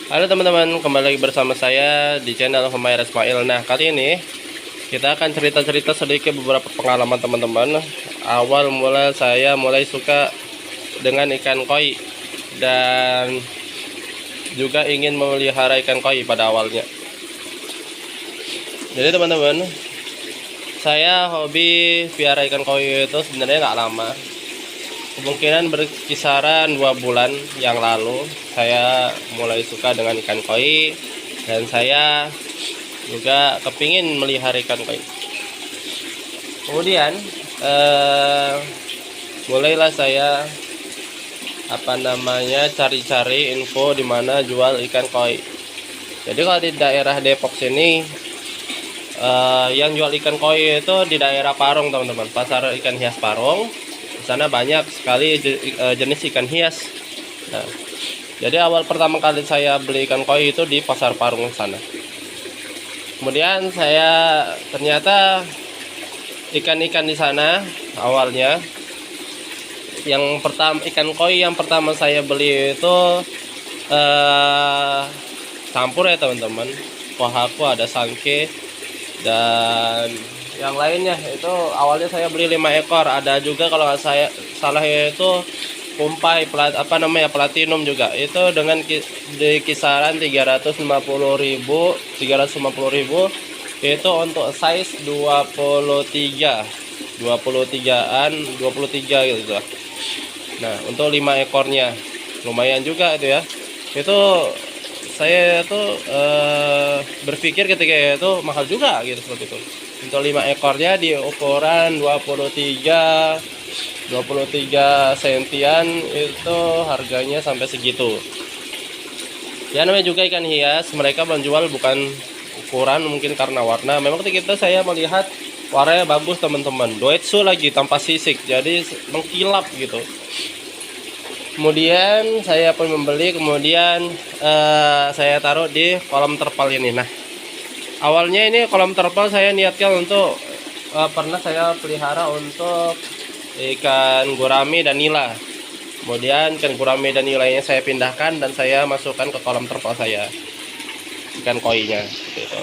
Halo teman-teman, kembali lagi bersama saya di channel Humaira Ismail. Nah, kali ini kita akan cerita-cerita sedikit beberapa pengalaman teman-teman. Awal mula saya mulai suka dengan ikan koi dan juga ingin memelihara ikan koi pada awalnya. Jadi teman-teman, saya hobi piara ikan koi itu sebenarnya nggak lama. Kemungkinan berkisaran 2 bulan yang lalu saya mulai suka dengan ikan koi dan saya juga kepingin melihara ikan koi. Kemudian mulailah saya cari-cari info di mana jual ikan koi. Jadi kalau di daerah Depok sini yang jual ikan koi itu di daerah Parung teman-teman, pasar ikan hias Parung. Sana banyak sekali jenis ikan hias. Nah, jadi awal pertama kali saya beli ikan koi itu di pasar Parung sana. Kemudian saya ternyata ikan-ikan di sana awalnya yang pertama ikan koi yang pertama saya beli itu campur ya teman-teman. Pohaku ada sangke dan yang lainnya itu awalnya saya beli 5 ekor. Ada juga kalau nggak saya salah itu kumpai platinum juga. Itu dengan di kisaran 350.000 itu untuk size 23-an 23 gitu. Nah, untuk 5 ekornya lumayan juga itu ya. Itu saya tuh berpikir ketika itu mahal juga gitu seperti itu. Untuk 5 ekornya di ukuran 23 sentian itu harganya sampai segitu. Ya namanya juga ikan hias, mereka menjual bukan ukuran mungkin karena warna. Memang ketika itu saya melihat warnanya bagus teman-teman. Doetsu lagi tanpa sisik, jadi mengkilap gitu. Kemudian saya pun membeli, kemudian saya taruh di kolam terpal ini. Nah, awalnya ini kolam terpal saya niatkan untuk pernah saya pelihara untuk ikan gurame dan nila. Kemudian ikan gurame dan nilainya saya pindahkan dan saya masukkan ke kolam terpal saya, ikan koinya gitu.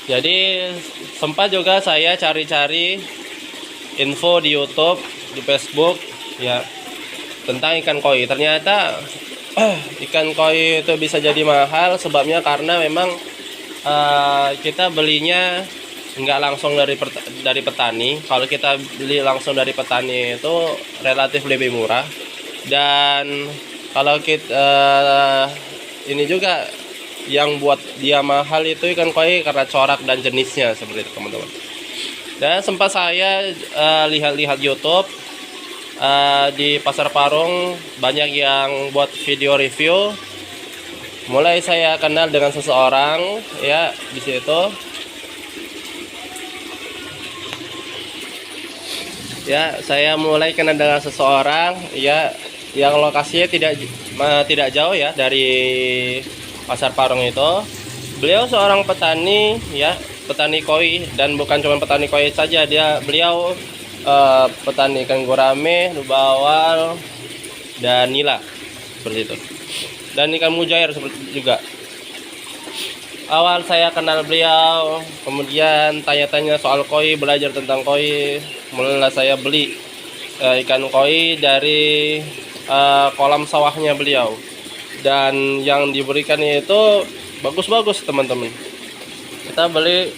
Jadi sempat juga saya cari-cari info di YouTube, di Facebook ya tentang ikan koi. Ternyata ikan koi itu bisa jadi mahal, sebabnya karena memang kita belinya nggak langsung dari petani. Kalau kita beli langsung dari petani itu relatif lebih murah. Dan kalau kita ini juga yang buat dia mahal itu ikan koi karena corak dan jenisnya seperti itu teman-teman. Dan sempat saya lihat-lihat YouTube di pasar Parung banyak yang buat video review. Mulai saya kenal dengan seseorang ya di situ. Ya, saya mulai kenal dengan seseorang ya yang lokasinya tidak jauh ya dari pasar Parung itu. Beliau seorang petani ya, petani koi, dan bukan cuma petani koi saja, beliau petani ikan gurame, bawal, dan nila seperti itu, dan ikan mujair seperti juga. Awal saya kenal beliau, kemudian tanya-tanya soal koi, belajar tentang koi. Mulailah saya beli ikan koi dari kolam sawahnya beliau, dan yang diberikan itu bagus-bagus teman-teman. Kita beli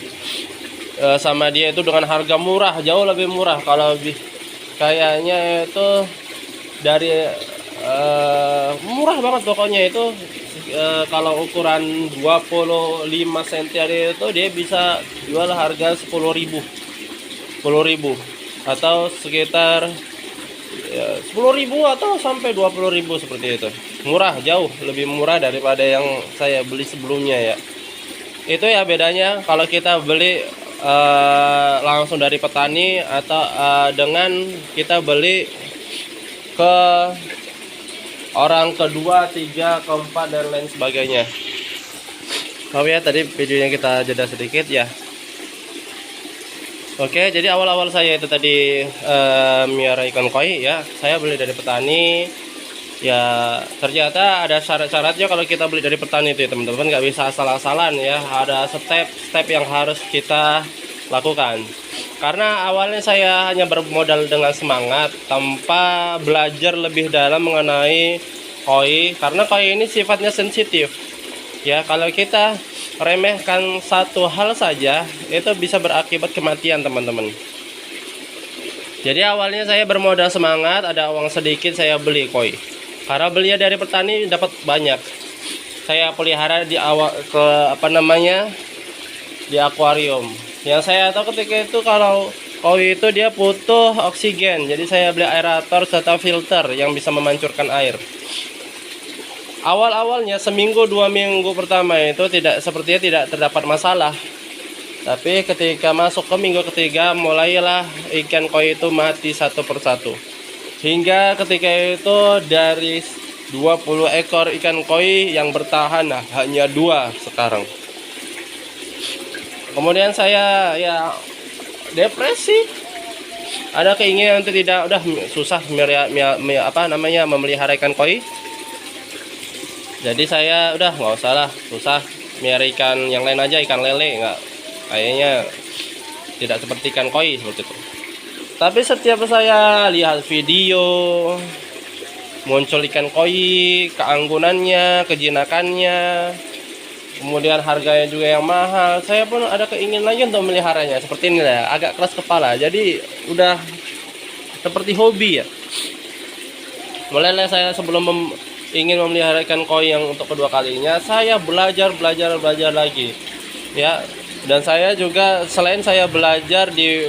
sama dia itu dengan harga murah, jauh lebih murah. Kalau kayaknya itu dari murah banget pokoknya itu. Kalau ukuran 25 cm itu dia bisa jual harga 10.000 atau sekitar 10.000 atau sampai 20.000 seperti itu. Murah, jauh lebih murah daripada yang saya beli sebelumnya ya. Itu ya bedanya kalau kita beli langsung dari petani atau dengan kita beli ke orang kedua, tiga, keempat, dan lain sebagainya. Oh ya, tadi videonya kita jeda sedikit ya. Oke, jadi awal-awal saya itu tadi miara ikan koi ya, saya beli dari petani. Ya ternyata ada syarat-syaratnya kalau kita beli dari petani itu ya teman-teman, nggak bisa asal-asalan ya, ada step-step yang harus kita lakukan. Karena awalnya saya hanya bermodal dengan semangat tanpa belajar lebih dalam mengenai koi, karena koi ini sifatnya sensitif ya. Kalau kita remehkan satu hal saja itu bisa berakibat kematian teman-teman. Jadi awalnya saya bermodal semangat, ada uang sedikit saya beli koi. Karena belinya dari petani dapat banyak. Saya pelihara di di akuarium. Yang saya tahu ketika itu kalau koi itu dia butuh oksigen. Jadi saya beli aerator serta filter yang bisa memancurkan air. Awal-awalnya seminggu 2 minggu pertama itu sepertinya tidak terdapat masalah. Tapi ketika masuk ke minggu ketiga mulailah ikan koi itu mati satu persatu. Hingga ketika itu dari 20 ekor ikan koi yang bertahan hanya 2 sekarang. Kemudian saya ya depresi. Ada keinginan untuk udah susah memelihara ikan koi. Jadi saya udah nggak usah lah, susah melihara ikan yang lain aja, ikan lele nggak, kayaknya tidak seperti ikan koi seperti itu. Tapi setiap saya lihat video muncul ikan koi, keanggunannya, kejinakannya, kemudian harganya juga yang mahal, saya pun ada keinginan lagi untuk meliharanya. Seperti ini lah, agak keras kepala, jadi udah seperti hobi ya. Mulailah saya sebelum ingin memelihara ikan koi yang untuk kedua kalinya, saya belajar lagi ya. Dan saya juga selain saya belajar di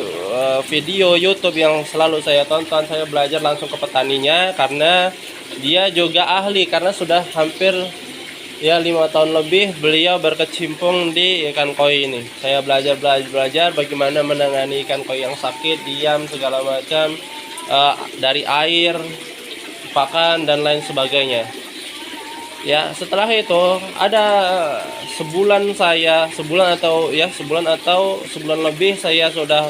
video YouTube yang selalu saya tonton, saya belajar langsung ke petaninya karena dia juga ahli, karena sudah hampir ya 5 tahun lebih beliau berkecimpung di ikan koi ini. Saya belajar bagaimana menangani ikan koi yang sakit, diam segala macam, dari air, pakan dan lain sebagainya. Ya, setelah itu ada sebulan lebih saya sudah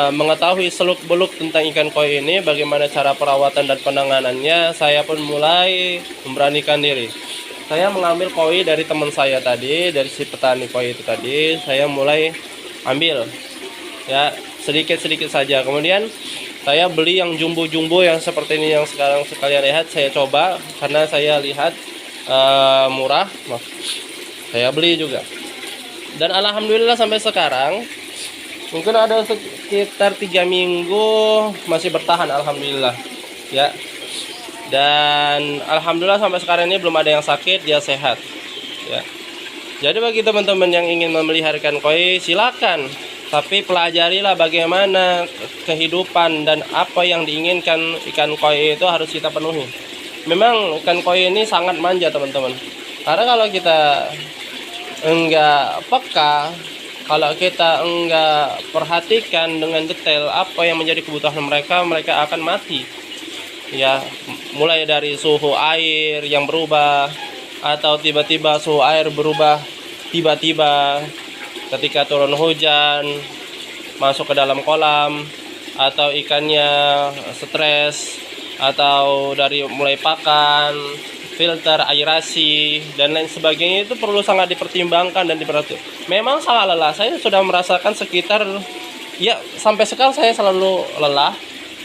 mengetahui seluk-beluk tentang ikan koi ini, bagaimana cara perawatan dan penanganannya. Saya pun mulai memberanikan diri. Saya mengambil koi dari teman saya tadi, dari si petani koi itu tadi, saya mulai ambil ya sedikit-sedikit saja. Kemudian saya beli yang jumbo-jumbo yang seperti ini yang sekarang sekalian lihat, saya coba karena saya lihat murah, saya beli juga. Dan alhamdulillah sampai sekarang mungkin ada sekitar 3 minggu masih bertahan, alhamdulillah ya. Dan alhamdulillah sampai sekarang ini belum ada yang sakit, dia sehat ya. Jadi bagi teman-teman yang ingin memelihara ikan koi, silakan, tapi pelajarilah bagaimana kehidupan dan apa yang diinginkan ikan koi itu harus kita penuhi. Memang ikan koi ini sangat manja teman-teman, karena kalau kita enggak peka, kalau kita enggak perhatikan dengan detail apa yang menjadi kebutuhan mereka, mereka akan mati ya. Mulai dari suhu air yang berubah, atau tiba-tiba suhu air berubah tiba-tiba ketika turun hujan masuk ke dalam kolam, atau ikannya stres, atau dari mulai pakan, filter, aerasi dan lain sebagainya, itu perlu sangat dipertimbangkan dan diperhatikan. Memang sangat lelah, saya sudah merasakan sekitar ya sampai sekarang saya selalu lelah.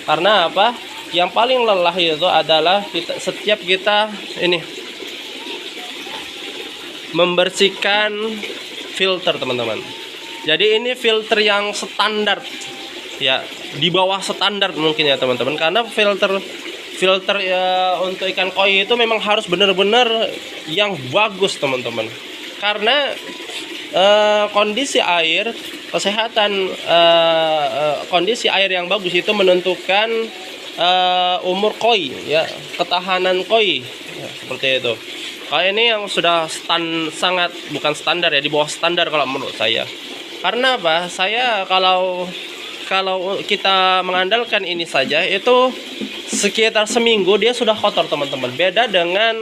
Karena apa? Yang paling lelah itu adalah setiap kita ini membersihkan filter teman-teman. Jadi ini filter yang standar ya, di bawah standar mungkin ya teman-teman, karena filter ya untuk ikan koi itu memang harus benar-benar yang bagus teman-teman. Karena kondisi air, kesehatan kondisi air yang bagus itu menentukan umur koi ya, ketahanan koi ya, seperti itu. Kalau ini yang sudah sangat bukan standar ya, di bawah standar kalau menurut saya. Karena apa? Saya kalau kita mengandalkan ini saja, itu sekitar seminggu dia sudah kotor teman-teman. Beda dengan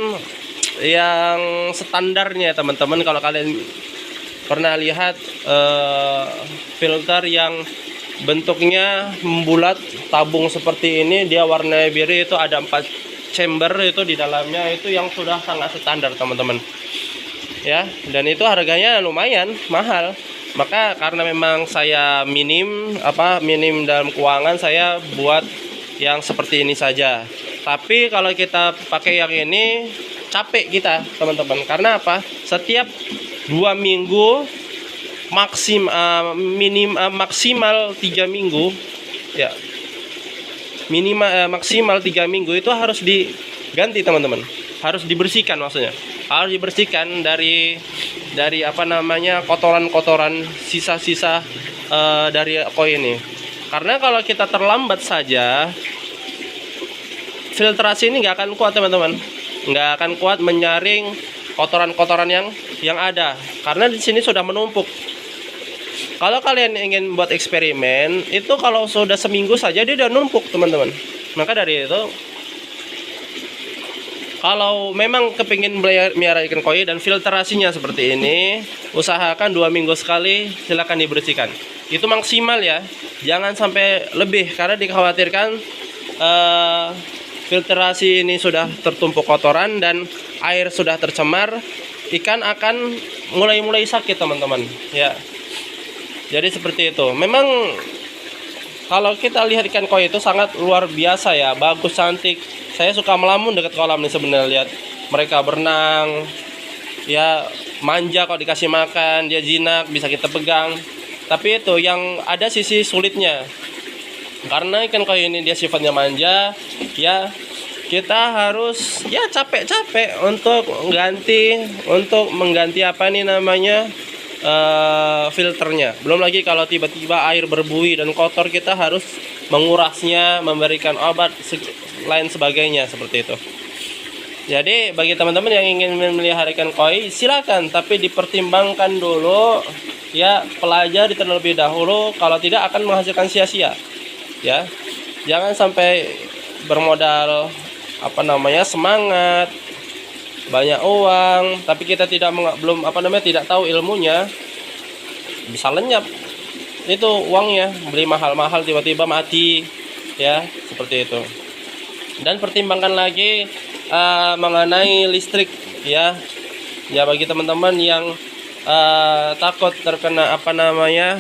yang standarnya teman-teman. Kalau kalian pernah lihat filter yang bentuknya membulat tabung seperti ini, dia warna biru, itu ada chamber itu di dalamnya itu yang sudah sangat standar teman-teman ya, dan itu harganya lumayan mahal. Maka karena memang saya minim dalam keuangan, saya buat yang seperti ini saja. Tapi kalau kita pakai yang ini capek kita teman-teman, karena apa, setiap 2 minggu maksimal 3 minggu ya, maksimal 3 minggu itu harus diganti teman-teman, harus dibersihkan, maksudnya harus dibersihkan dari kotoran-kotoran, sisa-sisa dari koi ini. Karena kalau kita terlambat saja, filtrasi ini nggak akan kuat teman-teman, nggak akan kuat menyaring kotoran-kotoran yang ada, karena di sini sudah menumpuk. Kalau kalian ingin buat eksperimen, itu kalau sudah seminggu saja dia udah numpuk teman-teman. Maka dari itu, kalau memang kepingin melihara ikan koi dan filtrasinya seperti ini, usahakan 2 minggu sekali, silakan dibersihkan. Itu maksimal ya, jangan sampai lebih, karena dikhawatirkan filtrasi ini sudah tertumpuk kotoran dan air sudah tercemar, ikan akan mulai sakit teman-teman ya. Jadi seperti itu. Memang kalau kita lihat ikan koi itu sangat luar biasa ya, bagus, cantik. Saya suka melamun dekat kolam nih sebenarnya, lihat mereka berenang ya, manja. Kalau dikasih makan dia jinak, bisa kita pegang. Tapi itu yang ada sisi sulitnya, karena ikan koi ini dia sifatnya manja ya, kita harus ya capek-capek untuk mengganti filternya. Belum lagi kalau tiba-tiba air berbuih dan kotor, kita harus mengurasnya, memberikan obat lain sebagainya seperti itu. Jadi bagi teman-teman yang ingin memelihara ikan koi, silakan, tapi dipertimbangkan dulu ya, pelajari terlebih dahulu. Kalau tidak akan menghasilkan sia-sia ya. Jangan sampai bermodal semangat, banyak uang, tapi kita tidak tahu ilmunya, bisa lenyap itu uangnya, beli mahal-mahal tiba-tiba mati ya, seperti itu. Dan pertimbangkan lagi mengenai listrik ya. Ya bagi teman-teman yang takut terkena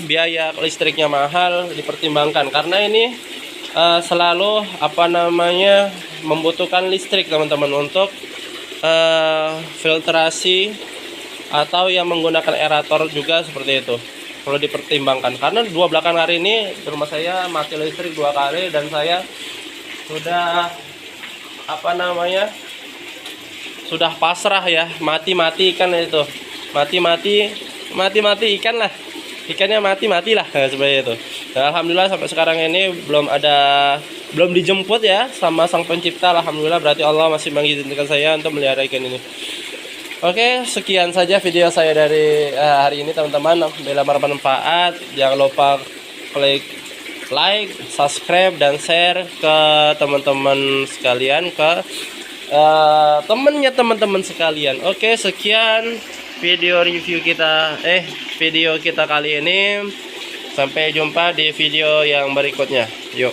biaya listriknya mahal, dipertimbangkan, karena ini selalu membutuhkan listrik teman-teman untuk filtrasi atau yang menggunakan aerator juga, seperti itu perlu dipertimbangkan. Karena belakangan hari ini di rumah saya mati listrik 2 kali, dan saya sudah sudah pasrah ya, mati ikan itu, mati ikan lah, ikannya mati lah seperti itu. Dan alhamdulillah sampai sekarang ini belum dijemput ya sama sang pencipta. Alhamdulillah, berarti Allah masih mengizinkan saya untuk melihara ikan ini. Oke, sekian saja video saya dari hari ini teman-teman. Bila bermanfaat, jangan lupa klik like, subscribe, dan share ke teman-teman sekalian, ke teman-teman sekalian. Oke, sekian video video kita kali ini. Sampai jumpa di video yang berikutnya. Yuk.